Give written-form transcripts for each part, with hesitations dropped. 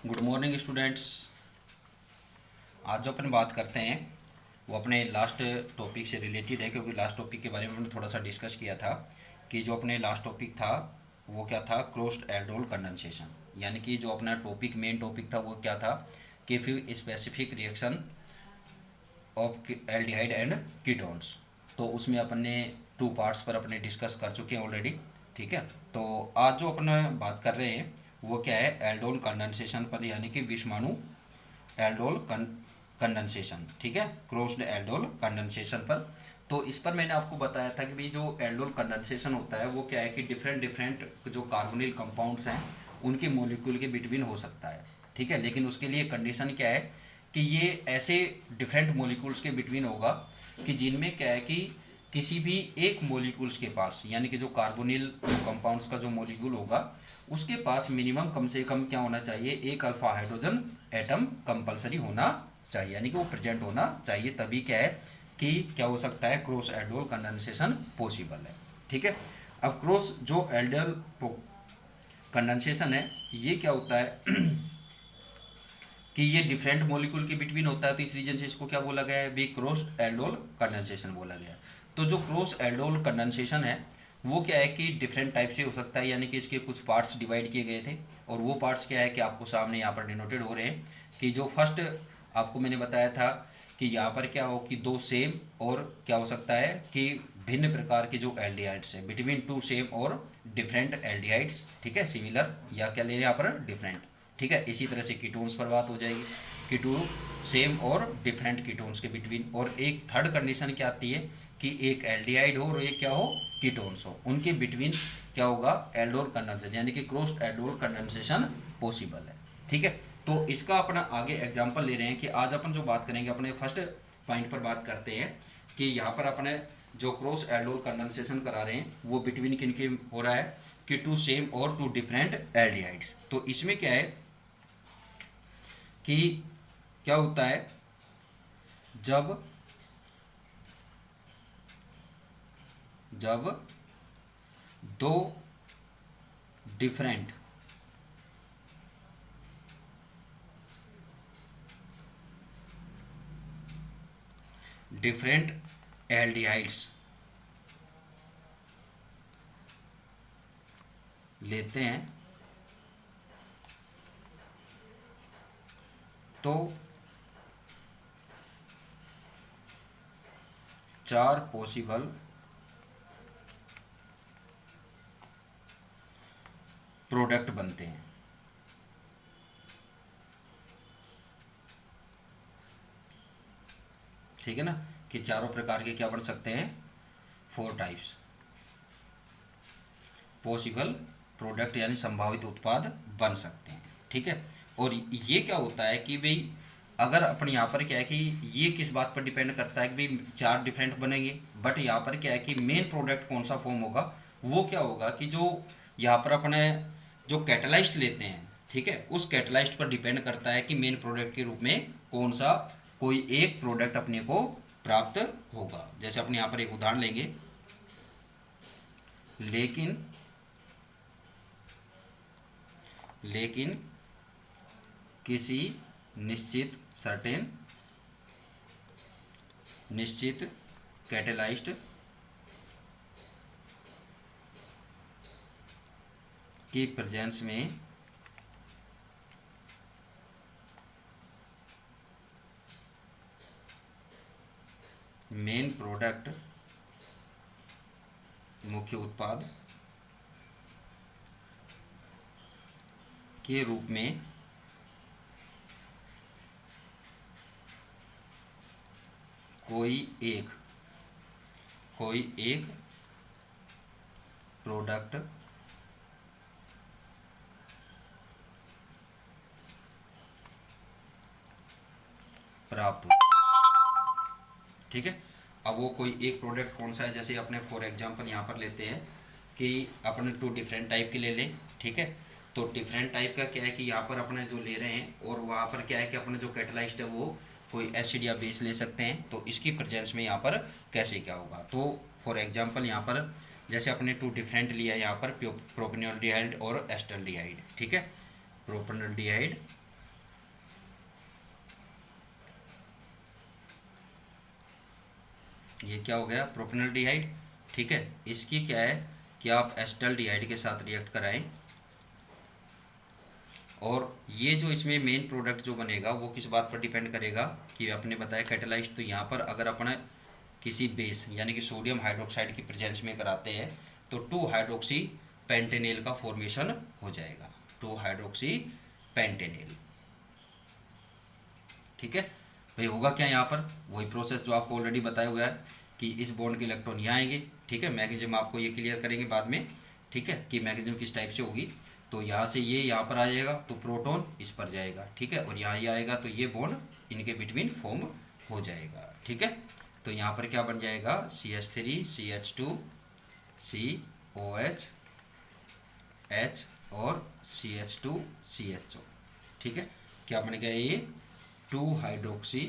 Good morning students. आज जो अपन बात करते हैं वो अपने लास्ट टॉपिक से रिलेटेड है, क्योंकि लास्ट टॉपिक के बारे में हमने थोड़ा सा डिस्कस किया था कि जो अपने लास्ट टॉपिक था वो क्या था, क्लोज्ड एल्डोल कंडेंसेशन। यानी कि जो अपना टॉपिक मेन टॉपिक था वो क्या था कि few specific reaction of aldehyde and ketones. तो उसमें अपन ने 2 पार्ट्स पर अपने डिस्कस कर चुके हैं ऑलरेडी। ठीक है, तो आज जो अपन बात कर रहे हैं वो क्या है, एल्डोल कंडेंसेशन पर, यानी कि विषमाणु एल्डोल कंडेंसेशन। ठीक है, क्लोज्ड एल्डोल कंडेंसेशन पर। तो इस पर मैंने आपको बताया था कि भाई जो एल्डोल कंडेंसेशन होता है वो क्या है कि डिफरेंट डिफरेंट जो कार्बोनिल कंपाउंड्स हैं उनके मॉलिक्यूल के बिटवीन हो सकता है। ठीक है, लेकिन उसके लिए कंडीशन क्या है कि ये ऐसे डिफरेंट मॉलिक्यूल्स के बिटवीन होगा कि जिनमें क्या है कि किसी भी एक मॉलिक्यूल्स के पास, यानी कि जो कार्बोनिल कंपाउंड्स का जो मॉलिक्यूल होगा उसके पास मिनिमम कम से कम क्या होना चाहिए, एक अल्फा हाइड्रोजन एटम कंपलसरी होना चाहिए, यानी कि वो प्रेजेंट होना चाहिए। तभी क्या है कि क्या हो सकता है, क्रॉस एल्डोल कंडेंसेशन पॉसिबल है। ठीक है, अब क्रॉस जो एल्डोल कंडेंसेशन है ये क्या होता है कि ये डिफरेंट मॉलिक्यूल के बिटवीन होता है, तो इस रीजन से इसको क्या बोला गया है, भी क्रॉस एल्डोल कंडेंसेशन बोला गया है। तो जो क्रॉस एल्डोल कंडेंसेशन है वो क्या है कि डिफरेंट टाइप से हो सकता है, यानी कि इसके कुछ पार्ट्स डिवाइड किए गए थे, और वो पार्ट्स क्या है कि आपको सामने यहाँ पर डिनोटेड हो रहे हैं। कि जो फर्स्ट आपको मैंने बताया था कि यहाँ पर क्या हो कि 2 सेम और क्या हो सकता है कि भिन्न प्रकार के जो एल्डिहाइड्स है, बिटवीन 2 सेम और डिफरेंट एल्डिहाइड्स। ठीक है, सिमिलर या क्या ले रहे हैं यहाँ पर, डिफरेंट। ठीक है, इसी तरह से कीटोन्स पर बात हो जाएगी, कीटोन सेम और डिफरेंट कीटोन्स के बिटवीन। और एक थर्ड कंडीशन क्या आती है कि एक एल्डिहाइड हो और एक क्या हो, कीटोन्स हो, उनके बिटवीन क्या होगा, एल्डोल कंडेंसेशन, यानी कि क्रॉस्ड एल्डोल कंडेंसेशन पॉसिबल है। ठीक है, तो इसका अपना आगे एग्जांपल ले रहे हैं कि आज अपन जो बात करेंगे अपने फर्स्ट पॉइंट पर बात करते हैं कि यहाँ पर अपने जो क्रॉस एल्डोल कंडेंसेशन करा रहे हैं वो बिटवीन किन के हो रहा है कि 2 सेम और 2 डिफरेंट एल्डिहाइड्स। तो इसमें क्या है कि क्या होता है, जब जब 2 डिफरेंट डिफरेंट एल्डिहाइड्स लेते हैं तो 4 पॉसिबल प्रोडक्ट बनते हैं। ठीक है ना, कि चारों प्रकार के क्या बन सकते हैं, 4 टाइप्स पॉसिबल प्रोडक्ट, यानी संभावित उत्पाद बन सकते हैं। ठीक है, और ये क्या होता है कि भाई अगर अपन यहाँ पर क्या है कि ये किस बात पर डिपेंड करता है कि भाई 4 डिफरेंट बनेंगे, बट यहाँ पर क्या है कि मेन प्रोडक्ट कौन सा फॉर्म होगा, वो क्या होगा कि जो यहाँ पर अपने जो कैटलाइस्ट लेते हैं, ठीक है, उस कैटलाइस्ट पर डिपेंड करता है कि मेन प्रोडक्ट के रूप में कौन सा कोई एक प्रोडक्ट अपने को प्राप्त होगा। जैसे अपने यहाँ पर एक उदाहरण लेंगे, लेकिन लेकिन किसी निश्चित सर्टेन निश्चित कैटेलाइज्ड की प्रेजेंस में मेन प्रोडक्ट मुख्य उत्पाद के रूप में कोई एक प्रोडक्ट प्राप्त हो। ठीक है, अब वो कोई एक प्रोडक्ट कौन सा है, जैसे अपने फॉर एग्जांपल यहाँ पर लेते हैं कि अपने 2 डिफरेंट टाइप के ले लें। ठीक है, तो डिफरेंट टाइप का क्या है कि यहाँ पर अपने जो ले रहे हैं, और वहाँ पर क्या है कि अपने जो कैटलाइज्ड है वो कोई एसिड या बेस ले सकते हैं, तो इसकी प्रेजेंस में यहाँ पर कैसे क्या होगा। तो फॉर एग्जांपल यहाँ पर जैसे अपने 2 डिफरेंट लिया यहाँ पर प्रोपेनॉल्डिहाइड और एस्टल्डिहाइड। ठीक है, प्रोपेनॉल्डिहाइड ये क्या हो गया, प्रोपेनॉल्डिहाइड। ठीक है, इसकी क्या है कि आप एसिटाल्डिहाइड के साथ रिएक्ट कराएं, और ये जो इसमें मेन प्रोडक्ट जो बनेगा वो किस बात पर डिपेंड करेगा कि आपने बताया कैटेलाइज, तो यहाँ पर अगर अपने किसी बेस यानी कि सोडियम हाइड्रोक्साइड की प्रेजेंस में कराते हैं तो 2 हाइड्रोक्सी पेंटेनेल का फॉर्मेशन हो जाएगा, 2 हाइड्रोक्सी पेंटेनेल। ठीक है भाई, होगा क्या यहाँ पर, वही प्रोसेस जो आपको ऑलरेडी बताया हुआ है कि इस बॉन्ड के इलेक्ट्रॉन यहाँ आएंगे। ठीक है, मैग्नीशियम आपको ये क्लियर करेंगे बाद में। ठीक है, कि मैग्नीशियम किस टाइप से होगी, तो यहाँ से ये यहाँ पर आ जाएगा तो प्रोटॉन इस पर जाएगा। ठीक है, और यहाँ ये आएगा तो ये बॉन्ड इनके बिटवीन फॉर्म हो जाएगा। ठीक है, तो यहाँ पर क्या बन जाएगा, CH3 CH2 COH H और CH2 CHO। ठीक है, क्या बन गया ये 2 हाइड्रोक्सी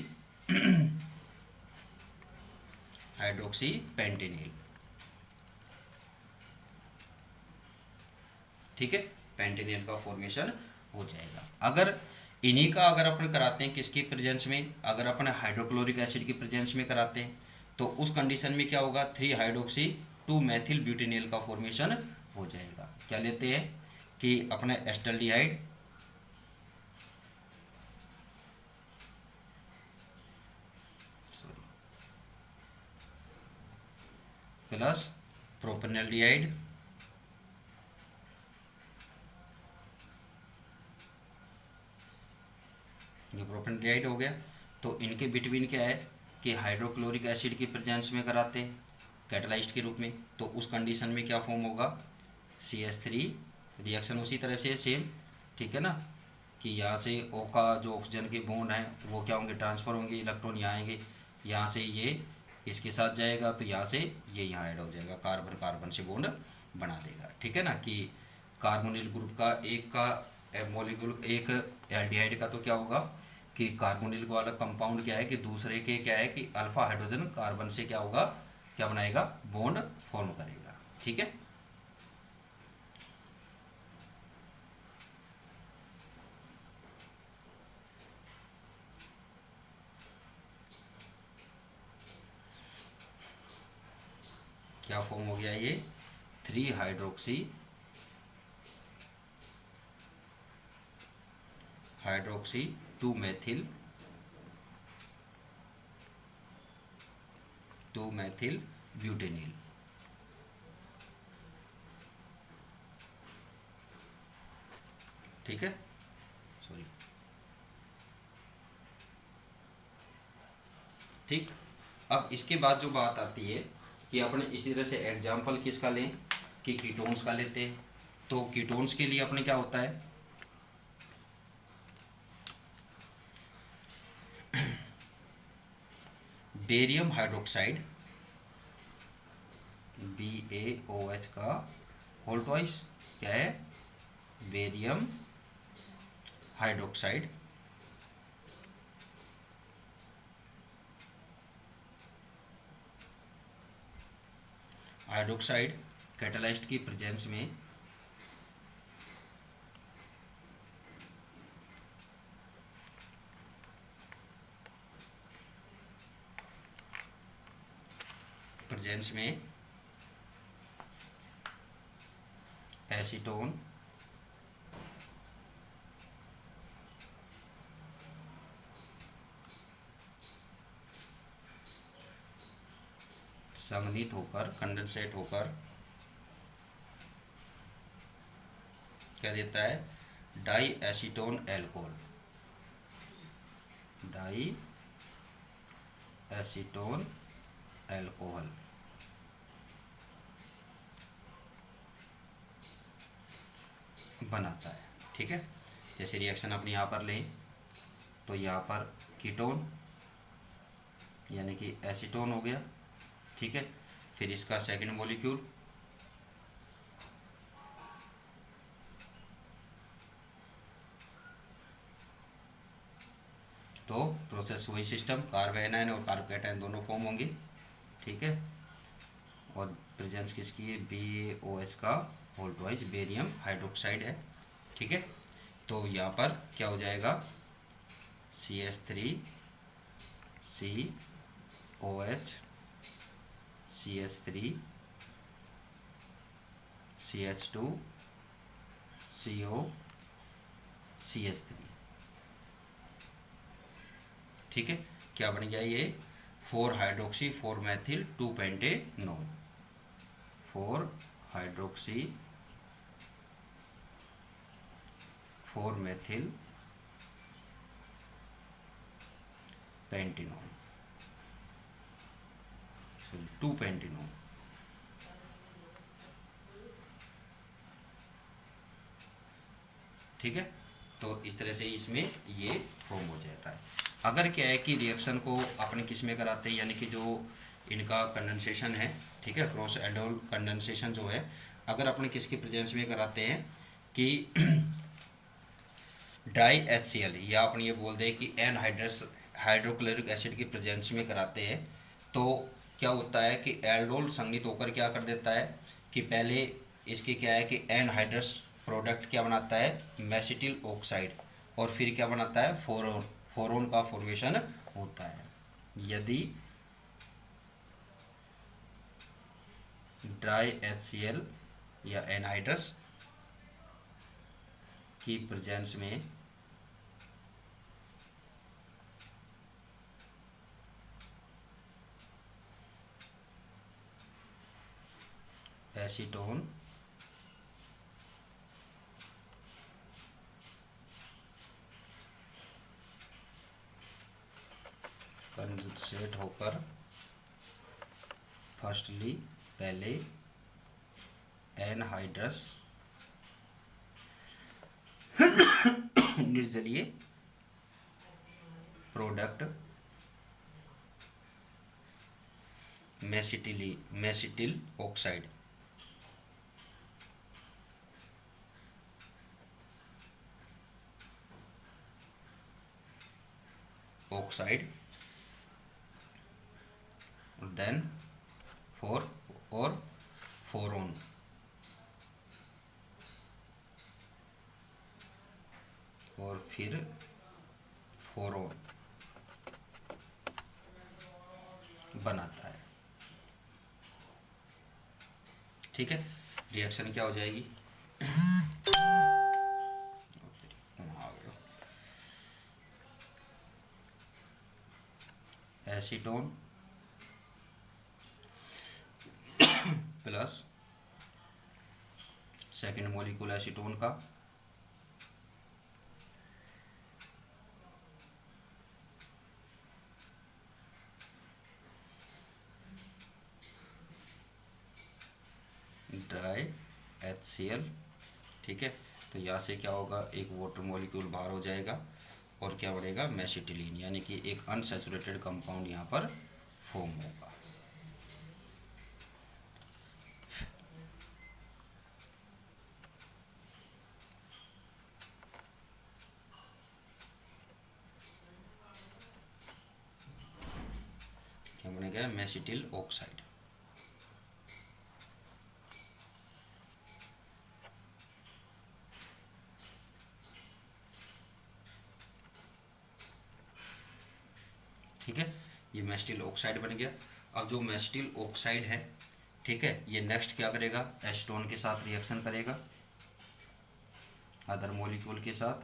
पेंटेनिल। ठीक है, पेंटेनिल का फॉर्मेशन हो जाएगा। अगर इन्हीं का अगर अपन कराते हैं किसकी प्रेजेंस में, अगर अपन हाइड्रोक्लोरिक एसिड की प्रेजेंस में कराते हैं तो उस कंडीशन में क्या होगा, 3 हाइड्रोक्सी 2 मेथिल ब्यूटेनिल का फॉर्मेशन हो जाएगा। क्या लेते हैं कि अपने एसिटाल्डिहाइड प्लस प्रोपेनॉल्डिहाइड ये प्रोपेनॉल्डिहाइड हो गया, तो इनके बिटवीन क्या है कि हाइड्रोक्लोरिक एसिड की प्रेजेंस में कराते हैं कैटलाइस्ट के रूप में, तो उस कंडीशन में क्या फॉर्म होगा, CH3, रिएक्शन उसी तरह से सेम। ठीक है ना, कि यहाँ से O का जो ऑक्सीजन के बॉन्ड हैं वो क्या होंगे, ट्रांसफ़र होंगे, इलेक्ट्रॉन यहाँ आएंगे, यहाँ से ये इसके साथ जाएगा तो यहाँ से ये यहाँ ऐड हो जाएगा, कार्बन कार्बन से बॉन्ड बना देगा। ठीक है ना, कि कार्बोनिल ग्रुप का एक का मॉलिक्यूल एक एल्डिहाइड का तो क्या होगा कि कार्बोनिल वाला कंपाउंड क्या है कि दूसरे के क्या है कि अल्फा हाइड्रोजन कार्बन से क्या होगा, क्या बनाएगा, बॉन्ड फॉर्म करेगा। ठीक है, क्या फॉर्म हो गया ये 3 हाइड्रोक्सी 2 मेथिल ब्यूटेनिल। ठीक है, सॉरी। ठीक, अब इसके बाद जो बात आती है कि अपने इसी तरह से एग्जाम्पल किसका लें कि कीटोन्स का लेते हैं, तो कीटोन्स के लिए अपने क्या होता है, बेरियम हाइड्रोक्साइड BaOH का होल ट्वाइस क्या है, बेरियम हाइड्रोक्साइड कैटालाइस्ट की प्रेजेंस में एसीटोन संघनित होकर कंडेंसेट होकर क्या देता है, di acetone alcohol, di acetone alcohol बनाता है। ठीक है, जैसे रिएक्शन अपने यहाँ पर लें तो यहाँ पर कीटोन यानी कि एसीटोन हो गया। ठीक है, फिर इसका सेकंड मॉलिक्यूल तो प्रोसेस वही सिस्टम, कार्बोएनायन और कार्बोकैटायन दोनों फॉर्म होंगे। ठीक है, और प्रेजेंस किसकी है, BaOH का होल ट्वाइस बेरियम हाइड्रोक्साइड है। ठीक है, तो यहाँ पर क्या हो जाएगा, CH3 COH CH3 CH2 CO CH3। ठीक है, क्या बन गया ये 4 hydroxy 4 Maithil 2 pentanol, 4 hydroxy 4 Maithil pentanol, 2 pentanol. ठीक है, तो इस तरह से इसमें ये फॉर्म हो जाता है। अगर क्या है कि रिएक्शन को अपने किस में कराते हैं, यानी कि जो इनका कंडेंसेशन है, ठीक है, क्रॉस एल्डोल कंडेंसेशन जो है, अगर अपने किसके प्रेजेंस में कराते हैं कि ड्राई HCl या अपन ये बोल दें कि एन हाइड्रोक्लोरिक एसिड की प्रेजेंस में कराते हैं, तो क्या होता है कि एल्डोल संगठित होकर क्या कर देता है कि पहले इसके क्या है कि एनहाइड्रस प्रोडक्ट क्या बनाता है, मेसिटिल ऑक्साइड, और फिर क्या बनाता है, फोरोन, फोरोन का फॉर्मेशन होता है। यदि ड्राई HCl या एनहाइड्रस की प्रेजेंस में एसीटोन कंडेंसेट होकर फर्स्टली पहले एनहाइड्रस निर्जलीय product mesityl oxide then phorone, और फिर फोरोन बनाता है। ठीक है, रिएक्शन क्या हो जाएगी, acetone plus second molecule acetone का ड्राई HCl। ठीक है, तो यहाँ से क्या होगा, एक वाटर मॉलिक्यूल बाहर हो जाएगा और क्या बढ़ेगा, मेसिटिलीन, यानी कि एक अनसैचुरेटेड कंपाउंड यहाँ पर फॉर्म होगा। क्या बनेगा, मेसिटिल ऑक्साइड। ठीक है, ये मेसिटिल ऑक्साइड बन गया। अब जो मेसिटिल ऑक्साइड है, ठीक है, ये नेक्स्ट क्या करेगा, एसीटोन के साथ रिएक्शन करेगा, अदर मॉलिक्यूल के साथ,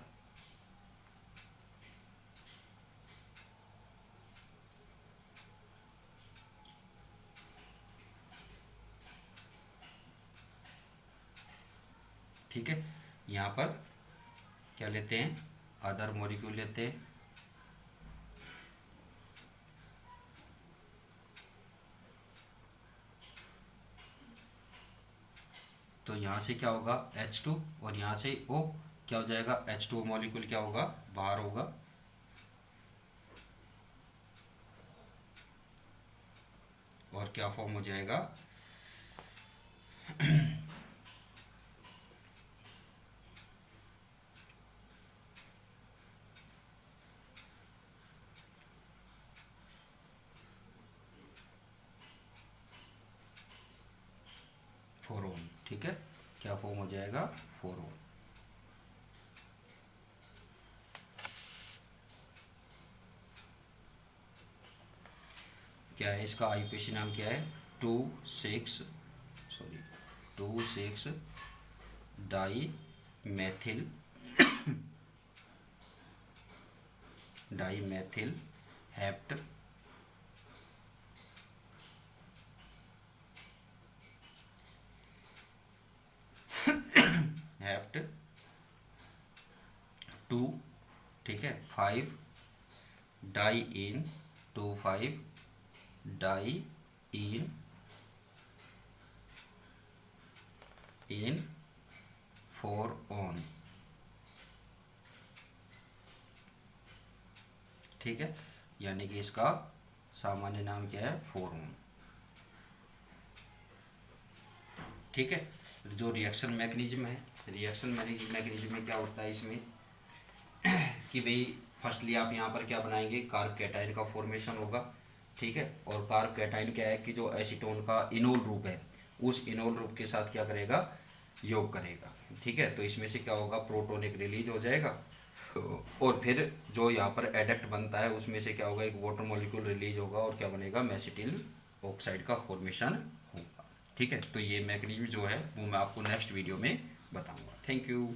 ठीक है। यहाँ पर क्या लेते हैं, अदर मॉलिक्यूल लेते हैं, तो यहाँ से क्या होगा H2 और यहाँ से O क्या हो जाएगा, H2O मॉलिक्यूल क्या होगा, बाहर होगा, और क्या फॉर्म हो जाएगा, फोरोन। ठीक है, क्या फॉर्म हो जाएगा, फोरोन। क्या है इसका आईयूपीएसी नाम क्या है, 2,6 डाई मैथिल हेप्ट हेप्ट 2, ठीक है, 5 diene 2,5 diene 4 one, ठीक है, यानी कि इसका सामान्य नाम क्या है, 4 ऑन, ठीक है। जो रिएक्शन मैकेनिज्म है, रिएक्शन मैकेनिज्म में क्या होता है इसमें कि भाई फर्स्टली आप यहाँ पर क्या बनाएंगे, कार्ब कैटायन का फॉर्मेशन होगा, ठीक है, और कार्ब कैटायन क्या है कि जो एसीटोन का इनोल ग्रुप है उस इनोल ग्रुप के साथ क्या करेगा, योग करेगा, ठीक है। तो इसमें से क्या होगा, प्रोटॉन एक रिलीज हो जाएगा और फिर जो यहाँ पर एडक्ट बनता है उसमें से क्या होगा, एक वाटर मॉलिक्यूल रिलीज होगा और क्या बनेगा, मेसिटिल ऑक्साइड का फॉर्मेशन होगा, ठीक है। तो ये मैकेनिज्म जो है वो मैं आपको नेक्स्ट वीडियो में बताऊंगा। Thank you.